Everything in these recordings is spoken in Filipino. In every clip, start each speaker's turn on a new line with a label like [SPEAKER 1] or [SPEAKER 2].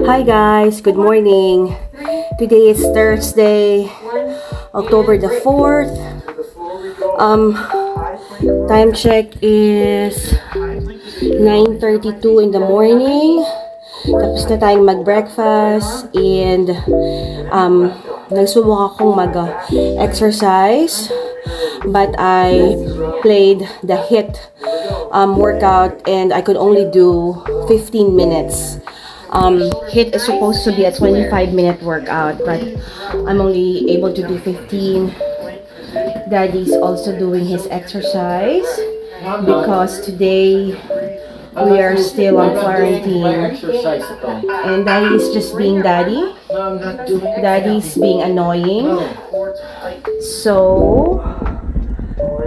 [SPEAKER 1] Hi guys, good morning. Today is Thursday, October the 4th. Time check is 9:32 in the morning. Tapos na tayong mag-breakfast and nagsubok akong mag-exercise. But I played the HIIT workout and I could only do 15 minutes. HIIT is supposed to be a 25-minute workout, but I'm only able to do 15. Daddy's also doing his exercise because today we are still on quarantine. And Daddy is just being Daddy. Daddy's being annoying. So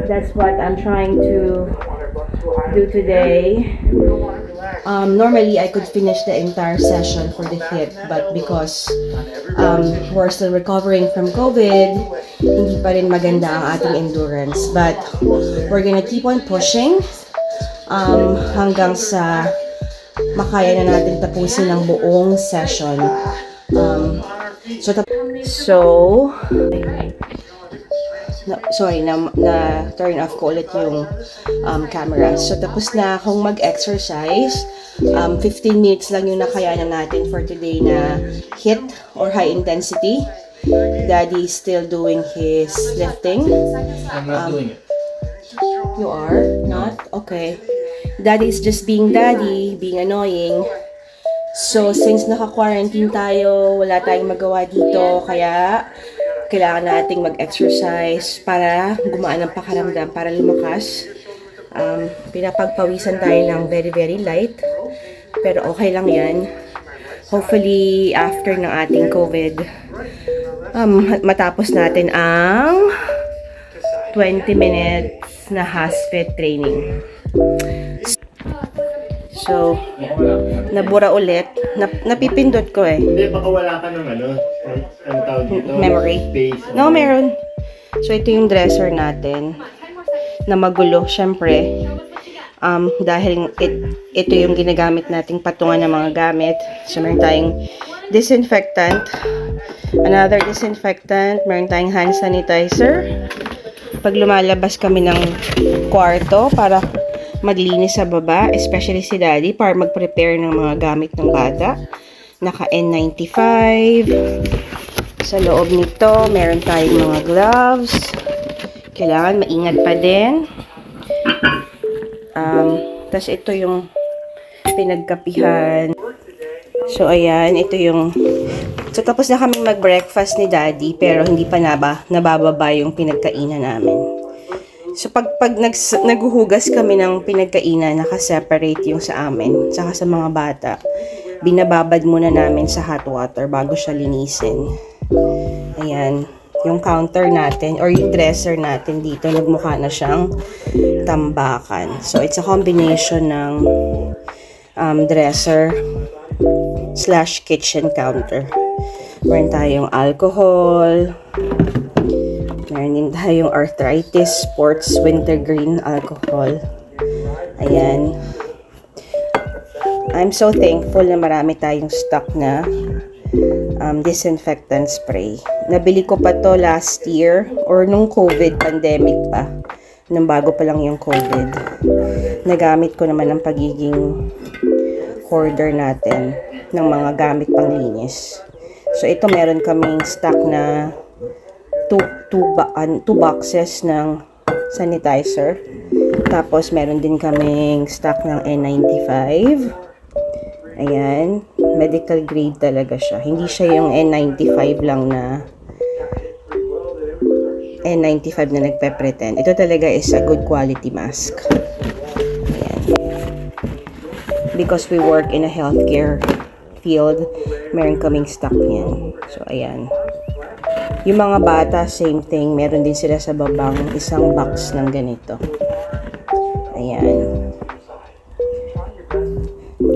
[SPEAKER 1] that's what I'm trying to do today. Normally I could finish the entire session for the HIIT, but because we're still recovering from COVID, hindi pa rin maganda ang ating endurance. But we're gonna keep on pushing hanggang sa makaya na natin tapusin ang buong session. Sorry, na turn off ko ulit yung camera. So, tapos na akong mag-exercise. 15 minutes lang yung nakayanan natin for today na HIIT or high intensity. Daddy's still doing his lifting.
[SPEAKER 2] I'm not doing it.
[SPEAKER 1] You are? Not? Okay. Daddy's just being Daddy, being annoying. So, since naka-quarantine tayo, wala tayong magawa dito, kaya kailangan nating mag-exercise para gumaan ang pakaramdam, para lumakas. Pinapagpawisan tayo ng very light. Pero okay lang yan. Hopefully, after ng ating COVID, matapos natin ang 20 minutes na HASFIT training. So, nabura ulit. Napipindot ko eh.
[SPEAKER 2] Hindi, baka wala ka ng ano tawag dito?
[SPEAKER 1] Memory.
[SPEAKER 2] Space.
[SPEAKER 1] No, meron. So, ito yung dresser natin na magulo, syempre. Dahil ito yung ginagamit nating patungan ng mga gamit. So, meron tayong disinfectant. Another disinfectant. Meron tayong hand sanitizer. Pag lumalabas kami ng kwarto para maglinis sa baba, especially si Daddy, para mag-prepare ng mga gamit ng bata. Naka N95. Sa loob nito, meron tayong mga gloves. Kailangan maingat pa din. Tapos ito yung pinagkapihan. So, ayan, ito yung... So, tapos na kaming mag-breakfast ni Daddy, pero hindi pa nabababa yung pinagkainan namin. So, pag naghuhugas kami ng pinagkainan, naka-separate yung sa amin, saka sa mga bata, binababad muna namin sa hot water bago siya linisin. Ayan, yung counter natin, or yung dresser natin dito, nagmukha na siyang tambakan. So, it's a combination ng dresser / kitchen counter. Meron tayong alcohol. Meron din tayong arthritis sports wintergreen alcohol. Ayan. I'm so thankful na marami tayong stock na disinfectant spray. Nabili ko pa to last year or nung COVID pandemic pa. Nung bago pa lang yung COVID. Nagamit ko naman ang pagiging hoarder natin ng mga gamit panglinis. So ito meron kaming stock na two boxes ng sanitizer. Tapos meron din kaming stock ng N95. Ayan, medical grade talaga siya. Hindi siya yung N95 lang na N95 na nagpe-pretend. Ito talaga is a good quality mask. Ayan. Because we work in a healthcare field, meron kaming stock niyan. So, ayan. Yung mga bata, same thing. Meron din sila sa babang isang box ng ganito. Ayan.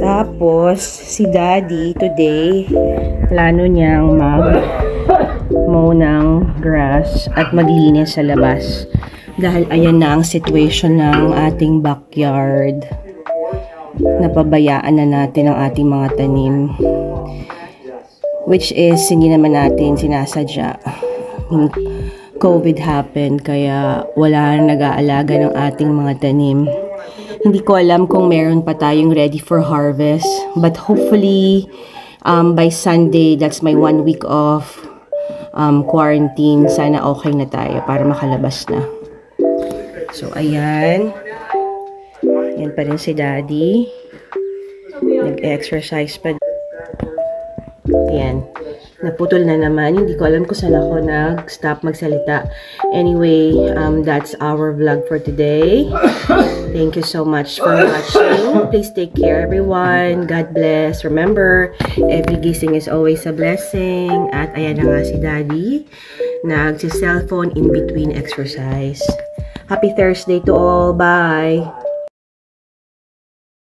[SPEAKER 1] Tapos, si Daddy today, plano niyang mag-mow ng grass at maglinis sa labas. Dahil ayan na ang situation ng ating backyard. napabayaan na natin ang ating mga tanim. Which is, hindi naman natin sinasadya. COVID happened, kaya wala na nag-aalaga ng ating mga tanim. Hindi ko alam kung meron pa tayong ready for harvest. But hopefully, by Sunday, that's my 1 week of quarantine. Sana okay na tayo para makalabas na. So, ayan. Yan pa rin si Daddy. Nag-exercise pa. Ayan. Naputol na naman. Hindi ko alam kung saan ako nag-stop magsalita. Anyway, that's our vlog for today. Thank you so much for watching. Please take care, everyone. God bless. Remember, every gising is always a blessing. At ayan na nga si Daddy. Nag-cellphone in between exercise. Happy Thursday to all. Bye!